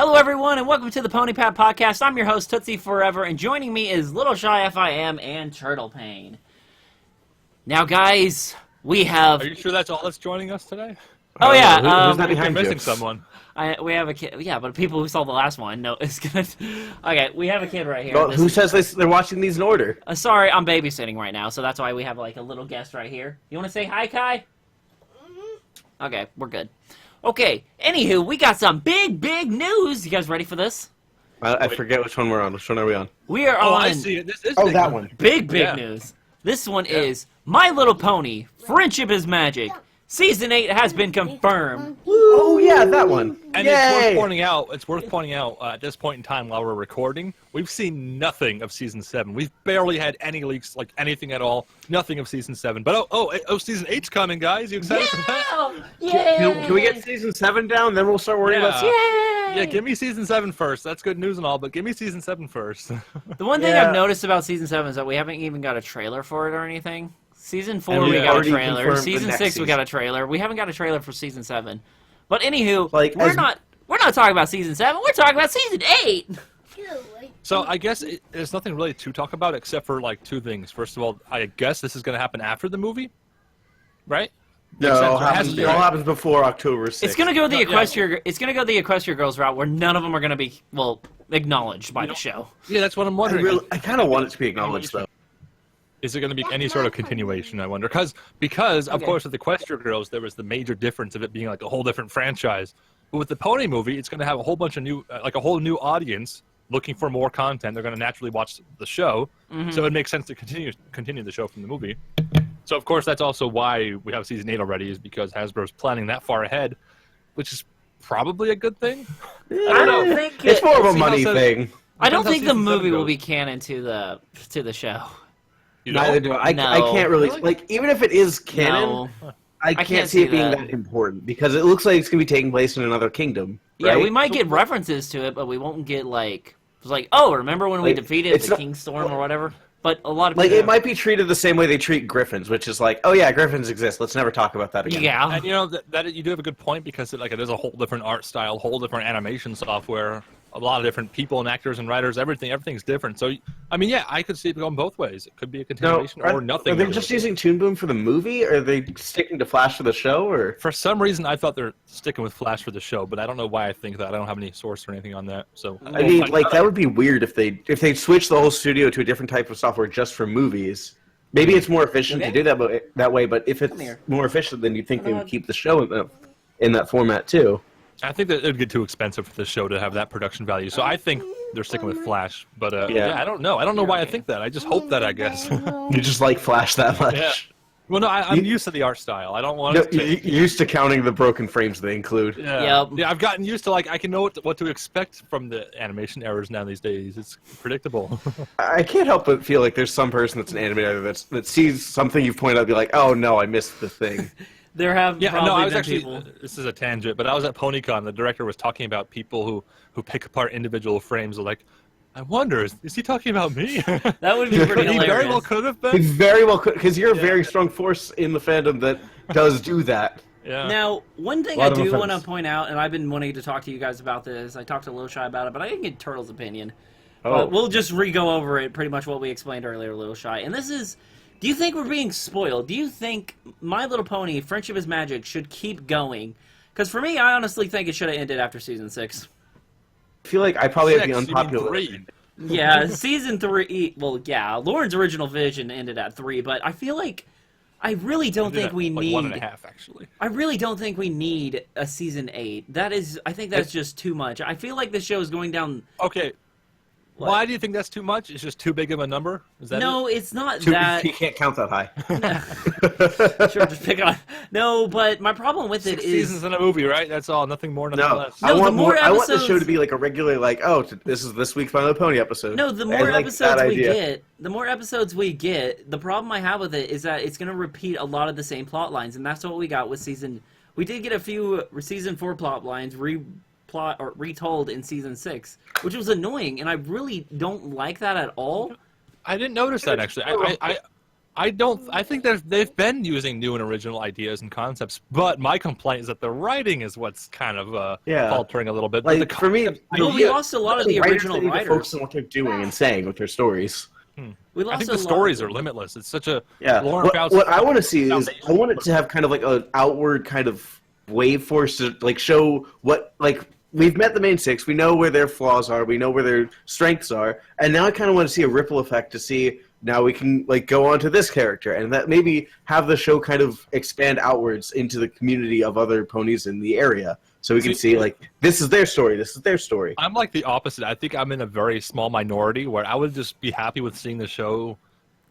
Hello, everyone, and welcome to the Pony Pad Podcast. I'm your host, Tootsie4ever, and joining me is LittleshyFIM and Turtle Pain. Now, guys, we have... Are you sure that's all that's joining us today? Oh, yeah. Who's that behind you? Missing someone. We have a kid. Yeah, but people who saw the last one know it's gonna... Okay, we have a kid right here. Well, who says they're watching these in order? Sorry, I'm babysitting right now, so that's why we have, like, a little guest right here. You want to say hi, Kai? Okay, we're good. Okay, anywho, we got some big news. You guys ready for this? I forget which one we're on. Which one are we on? We are on... I see it. This is that one. Big news. This one is My Little Pony, Friendship is Magic. Season 8 has been confirmed. Oh, yeah, that one. And Yay! it's worth pointing out at this point in time while we're recording, we've seen nothing of Season 7. We've barely had any leaks, like anything at all. Nothing of Season 7. But Season 8's coming, guys. You excited for that? Yeah! Can we get Season 7 down, then we'll start worrying about... Yay! Yeah, give me Season 7 first. That's good news and all, but give me Season 7 first. The one thing I've noticed about Season 7 is that we haven't even got a trailer for it or anything. Season 4, we got a trailer. Season 6, we got a trailer. We haven't got a trailer for Season 7. But anywho, we're not talking about Season 7. We're talking about Season 8. So I guess there's nothing really to talk about except for like two things. First of all, I guess this is going to happen after the movie, right? No, it all happens before October 6th. It's gonna go the Equestria. It's gonna go the Equestria Girls route, where none of them are gonna be acknowledged by the show. Yeah, that's what I'm wondering. I kind of want it to be acknowledged, though. Is there going to be any sort of continuation, I wonder? Because of course, with the Equestria Girls, there was the major difference of it being like a whole different franchise. But with the Pony movie, it's going to have a whole bunch of new, like a whole new audience looking for more content. They're going to naturally watch the show, so it makes sense to continue the show from the movie. So of course, that's also why we have Season 8 already, is because Hasbro's planning that far ahead, which is probably a good thing. I don't think it's more of a money thing. I don't think the movie will be canon to the show. Neither do I. I can't really like, even if it is canon. No. I can't see it being that important because it looks like it's gonna be taking place in another kingdom. Right? Yeah, we might get references to it, but we won't get remember when we defeated the King Storm or whatever. But a lot of people it might be treated the same way they treat griffins, which is like, oh yeah, griffins exist. Let's never talk about that again. Yeah, and you know that you do have a good point because it is a whole different art style, whole different animation software. A lot of different people and actors and writers, everything's different. So, I mean, yeah, I could see it going both ways. It could be a continuation or nothing. Are they just using Toon Boom for the movie, or are they sticking to Flash for the show? Or for some reason, I thought they're sticking with Flash for the show, but I don't know why I think that. I don't have any source or anything on that. So, I mean, that would be weird if they switch the whole studio to a different type of software just for movies. Maybe it's more efficient to do that way, but if it's more efficient, then you'd think they would keep the show in that format too. I think that it would get too expensive for the show to have that production value. So I think they're sticking with Flash. But I don't know. I don't know why I think that. I just hope that, I guess. You just like Flash that much. Yeah. Well, no, I'm used to the art style. I don't want to... You're used to counting the broken frames they include. Yeah. Yeah, I've gotten used to, I can know what to expect from the animation errors now these days. It's predictable. I can't help but feel like there's some person that's an animator that sees something you've pointed out and be like, oh, no, I missed the thing. There have I was actually people. This is a tangent, but I was at PonyCon. The director was talking about people who pick apart individual frames. Like, I wonder, is he talking about me? That would be pretty hilarious. He very well could have been. He very well could, because you're a very strong force in the fandom that does do that. Yeah. Now, one thing I do want to point out, and I've been wanting to talk to you guys about this. I talked to Littleshy about it, but I didn't get Turtle's opinion. But we'll just re-go over it, pretty much what we explained earlier, Littleshy. And this is... Do you think we're being spoiled? Do you think My Little Pony, Friendship is Magic, should keep going? Because for me, I honestly think it should have ended after Season 6. I feel like I probably have the unpopular... Yeah, Season 3... Well, yeah, Lauren's original vision ended at 3, but I feel like... I really don't think we need... 1.5, actually. I really don't think we need a Season 8. I think that's just too much. I feel like this show is going down... Okay. What? Why do you think that's too much? It's just too big of a number? Is that it's not that... He can't count that high. Sure, just pick on... No, but my problem with it 6 is... seasons in a movie, right? That's all. Nothing more, nothing less. I want the show to be like a regular, this is this week's My Little Pony episode. No, the more episodes we get, the problem I have with it is that it's going to repeat a lot of the same plot lines, and that's what we got with Season... We did get a few Season 4 plot lines retold in Season 6, which was annoying, and I really don't like that at all. I didn't notice that, actually. I think they've been using new and original ideas and concepts, but my complaint is that the writing is what's kind of faltering a little bit. Like, for me, we lost a lot of the original writers. Focus on what they're doing and saying with their stories. I think the stories are limitless. It's such a What I want to see is I want it to have kind of like an outward kind of wave force to like show what like we've met the main six. We know where their flaws are. We know where their strengths are, and now I kind of want to see a ripple effect to see. Now we can like go on to this character, and that maybe have the show kind of expand outwards into the community of other ponies in the area, so we can see like this is their story, this is their story. I'm like the opposite. I think I'm in a very small minority where I would just be happy with seeing the show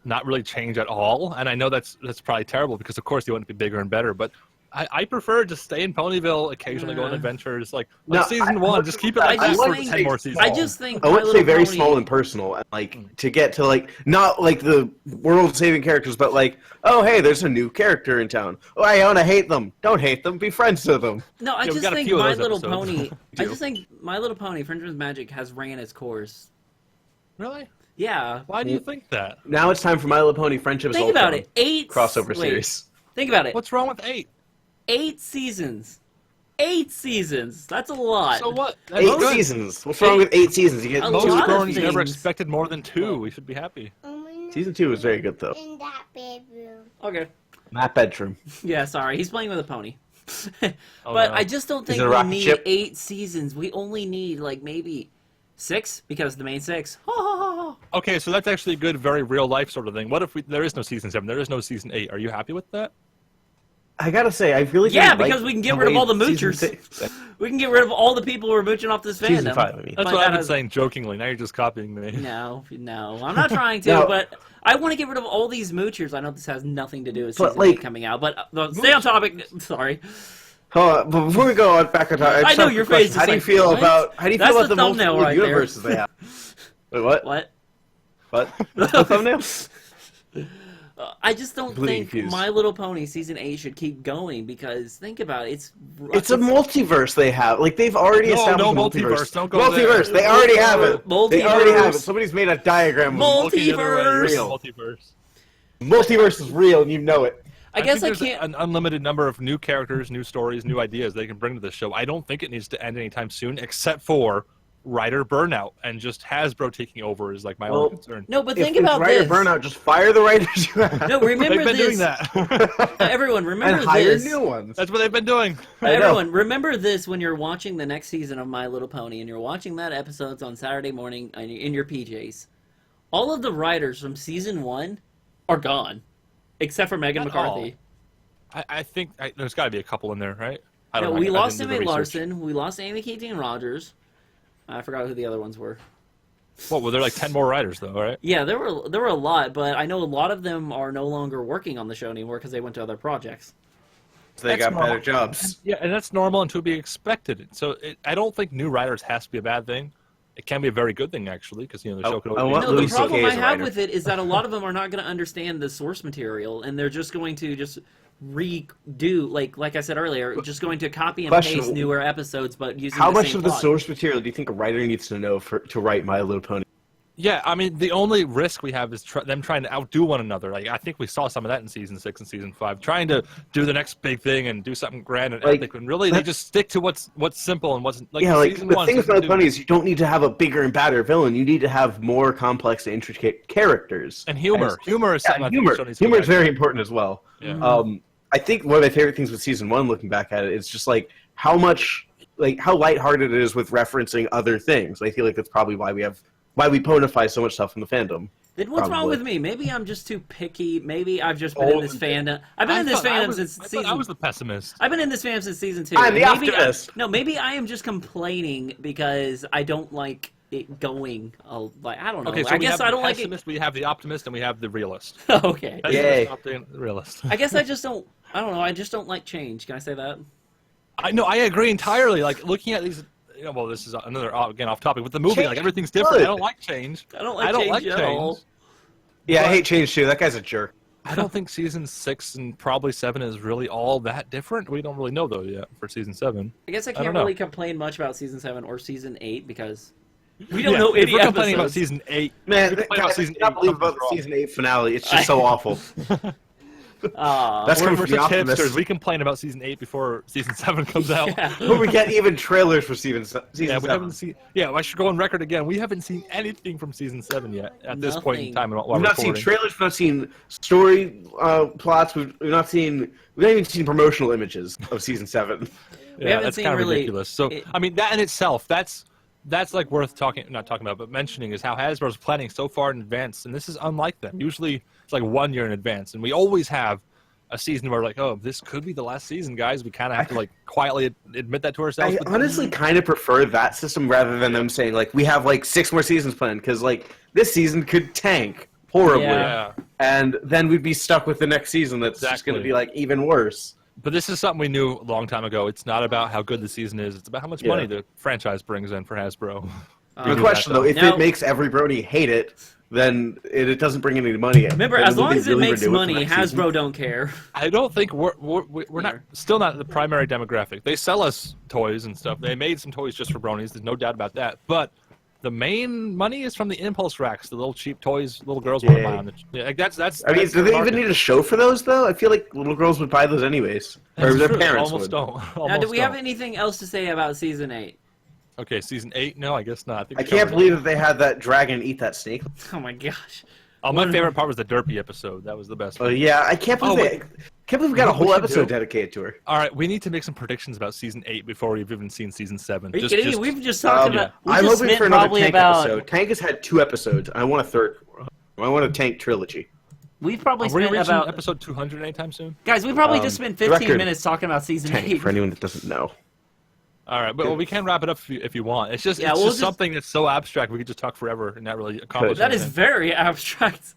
not really change at all. And I know that's probably terrible because of course you want it to be bigger and better, but I prefer to stay in Ponyville, occasionally go on adventures. Like season one, just keep it like this for 10 more seasons. I just think I would say very small and personal, and like to get to like not like the world-saving characters, but like, oh hey, there's a new character in town. Oh, I want to hate them. Don't hate them. Be friends to them. No, I just think My Little Pony. I just think My Little Pony: Friendship's Magic has ran its course. Really? Yeah. Why do you think that? Now it's time for My Little Pony: Friendship is Think about it. 8 crossover series. Think about it. What's wrong with 8? 8 seasons. 8 seasons. That's a lot. So what? That's 8 seasons. What's wrong with 8 seasons? You get A most lot of Bronies things. never expected more than 2. We should be happy. Season 2 was very good though. In that bedroom. Okay. Not bedroom. Yeah, sorry. He's playing with a pony. But no. I just don't think Is it a we rocket need ship? 8 seasons. We only need like maybe 6 because the main 6. Okay, so that's actually a good, very real life sort of thing. What if there is no season 7? There is no season 8. Are you happy with that? I gotta say, I really because we can get rid of all the moochers. We can get rid of all the people who are mooching off this fandom. Season 5, I mean. That's what I've been saying jokingly. Now you're just copying me. No, I'm not trying to, but I want to get rid of all these moochers. I know this has nothing to do with season 8 coming out, but stay on topic. Sorry. Hold on, but before we go on back on topic, I know your face is how do you like, feel what? about the thumbnail multiple right universes they have? Wait, what? What? What? The thumbnail? I just don't think confused. My Little Pony season 8 should keep going because think about it, It's a multiverse they have. Like they've already established multiverse. Don't go multiverse. there. They already have it. Multiverse. They already have it. Somebody's made a diagram. Multiverse. Multiverse. Multiverse is real, and you know it. I guess I think there's can't. an unlimited number of new characters, new stories, new ideas they can bring to the show. I don't think it needs to end anytime soon, except for writer burnout, and just Hasbro taking over is like my only concern. No, but think about writer this. burnout, just fire the writers you have. No, remember They've been this. doing that. Everyone, remember and hire this. new ones. That's what they've been doing. Everyone, remember this when you're watching the next season of My Little Pony, and you're watching that episodes on Saturday morning in your PJs. All of the writers from season 1 are gone, except for Megan Not McCarthy. I think there's got to be a couple in there, right? No, we lost Emmett Larson. We lost Amy Keating Rogers. I forgot who the other ones were. What, were there like 10 more writers though, right? Yeah, there were a lot, but I know a lot of them are no longer working on the show anymore because they went to other projects. So they got better jobs. Yeah, and that's normal and to be expected. So I don't think new writers has to be a bad thing. It can be a very good thing actually, because the show could always. No, the problem I have with it is that a lot of them are not going to understand the source material, and they're just going to redo, like I said earlier, just going to copy and paste newer episodes, but using how the much same of the plot. source material do you think a writer needs to know to write My Little Pony? Yeah, I mean, the only risk we have is them trying to outdo one another. Like I think we saw some of that in season 6 and season 5, trying to do the next big thing and do something grand and epic. And really, they just stick to what's simple and what's like. Yeah, like season the 1, thing with My season Little Pony is you don't need to have a bigger and badder villain. You need to have more complex and intricate characters and humor. Humor is something. Humor is very important as well. Yeah. I think one of my favorite things with season 1, looking back at it, is just like how lighthearted it is with referencing other things. I feel like that's probably why we ponify so much stuff in the fandom. Then what's wrong with me? Maybe I'm just too picky. Maybe I've just been in this fandom. I've been in this fandom since season. I was the pessimist. I've been in this fandom since season 2. I'm the optimist. Maybe I am just complaining because I don't like it going. I don't know. Okay, so I guess I don't like it. We have the optimist and we have the realist. Okay. Yay. The realist. I guess I just don't. I don't know. I just don't like change. Can I say that? I agree entirely. Like looking at these. Well, this is another again off topic with the movie. Like everything's different. Good. I don't like change. I don't like change at all. Yeah, I hate change too. That guy's a jerk. I don't think season 6 and probably 7 is really all that different. We don't really know though yet for season 7. I guess I can't really complain much about season 7 or season 8 because We don't know any we're complaining about episodes. season 8. Man, about I season cannot 8 believe about wrong. the season 8 finale. It's just so awful. That's We're coming from such the optimist. hipsters. We complain about season 8 before season 7 comes out. Yeah. But we get even trailers for season We 7. haven't seen. Yeah, I should go on record again. We haven't seen anything from season 7 yet. At this point in time, while We've not recording. seen trailers. We've not seen story plots. We've not even seen promotional images of season 7. Yeah, haven't that's seen kind of really- ridiculous. So, I mean, that in itself, that's like worth not talking about, but mentioning is how Hasbro's planning so far in advance, and this is unlike them. Usually, it's like 1 year in advance, and we always have a season where like, oh, this could be the last season, guys. We kind of have to like quietly admit that to ourselves. I honestly kind of prefer that system rather than them saying like we have like 6 more seasons planned because like this season could tank horribly, and then we'd be stuck with the next season that's just going to be like even worse. But this is something we knew a long time ago. It's not about how good the season is. It's about how much money the franchise brings in for Hasbro. The question though, if it makes every Brony hate it, then it doesn't bring any money in. Remember, as long as it makes money, Hasbro don't care. I don't think we're still not the primary demographic. They sell us toys and stuff. They made some toys just for Bronies. There's no doubt about that. But the main money is from the impulse racks, the little cheap toys little girls want to buy on the. Yeah, that's. I mean, do they even need a show for those though? I feel like little girls would buy those anyways, or their parents almost would. don't. Now, do we have anything else to say about season 8? Okay, season 8? No, I guess not. I can't believe that they had that dragon eat that snake. Oh my gosh. Oh, my favorite part was the Derpy episode. That was the best. Oh yeah, I can't believe we got a whole episode dedicated to her. All right, we need to make some predictions about season 8 before we've even seen season 7. Are you kidding me? We've just talked about. I'm hoping for another Tank episode. Tank has had 2 episodes. I want a third. I want a Tank trilogy. We've probably Are we spent reaching about episode 200 anytime soon. Guys, we probably just spent 15 minutes talking about season 8. For anyone that doesn't know. All right, but we can wrap it up if you want. It's just something that's so abstract we could just talk forever and not really accomplish That anything. is very abstract.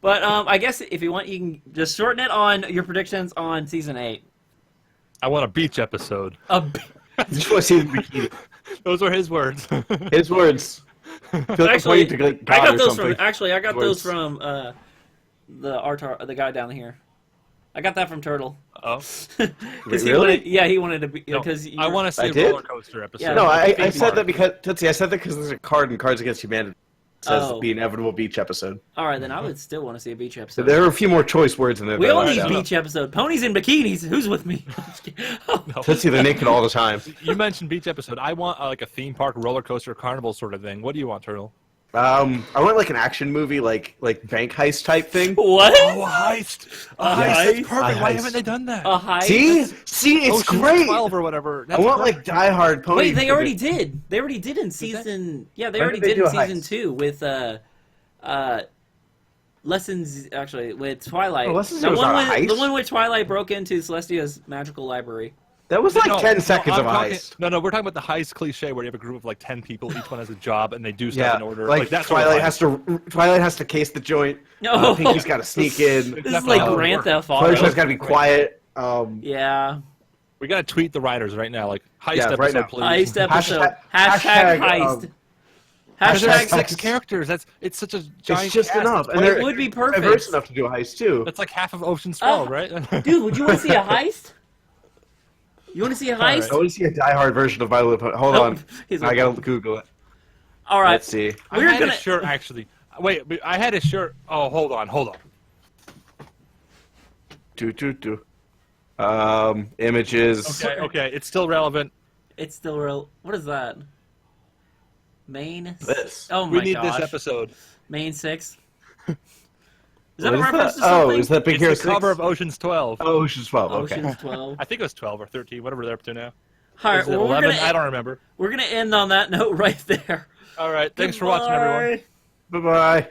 But I guess if you want, you can just shorten it on your predictions on season 8. I want a beach episode. Just want to see the bikini. Those were his words. His words. Actually, I got those from. Actually, I got those from the guy down here. I got that from Turtle. Oh, really? He wanted to be because I want to see a roller coaster episode. Yeah, no, I said that because Tootsie. I said that because there's a card in Cards Against Humanity that says the inevitable beach episode. All right, then I would still want to see a beach episode. So there are a few more choice words in there. We all need beach episode. Ponies in bikinis. Who's with me? Tootsie, they're naked all the time. You mentioned beach episode. I want like a theme park roller coaster carnival sort of thing. What do you want, Turtle? I want like an action movie, like bank heist type thing. What? Oh, a heist! A heist. That's perfect. Why haven't they done that? A heist? See, it's great. 12 or whatever. I want like Die Hard Pony. Wait, they already did. They already did in season. Yeah, they already did in season 2 with Lessons. Actually, with Twilight. Oh, Lessons was not a heist? The one where Twilight broke into Celestia's magical library. That was like 10 seconds of a heist. No, we're talking about the heist cliche where you have a group of like 10 people, each one has a job, and they do stuff in order. Like that's Twilight has to case the joint. No, Pinky's got to sneak in. This is like Grand Theft Auto. Fluttershy's got to be quiet. Yeah. We gotta tweet the writers right now, like heist episode, right now. please. Heist episode. Hashtag heist. Hashtag 6 characters. It's such a giant. It's just cast. enough, and it would be perfect. Diverse enough to do a heist too. That's like half of Ocean's 12, right? Dude, would you want to see a heist? You want to see a heist? Right. I want to see a Die Hard version of My Little Pony. Hold on, I gotta Google it. All right, let's see. I had a shirt actually. Wait, I had a shirt. Oh, hold on. Images. Okay, it's still relevant. It's still real. What is that? Main. This. Oh my We need gosh. this episode. Main 6. Is that What a is reference that? to something? Oh, is that Big It's Hero the 6? cover of Ocean's 12. Oh, Ocean's 12. Okay. Ocean's 12. I think it was 12 or 13, whatever they're up to now. All right, Is it well, 11? I don't remember. We're gonna end on that note right there. All right, thanks for watching, everyone. Bye-bye.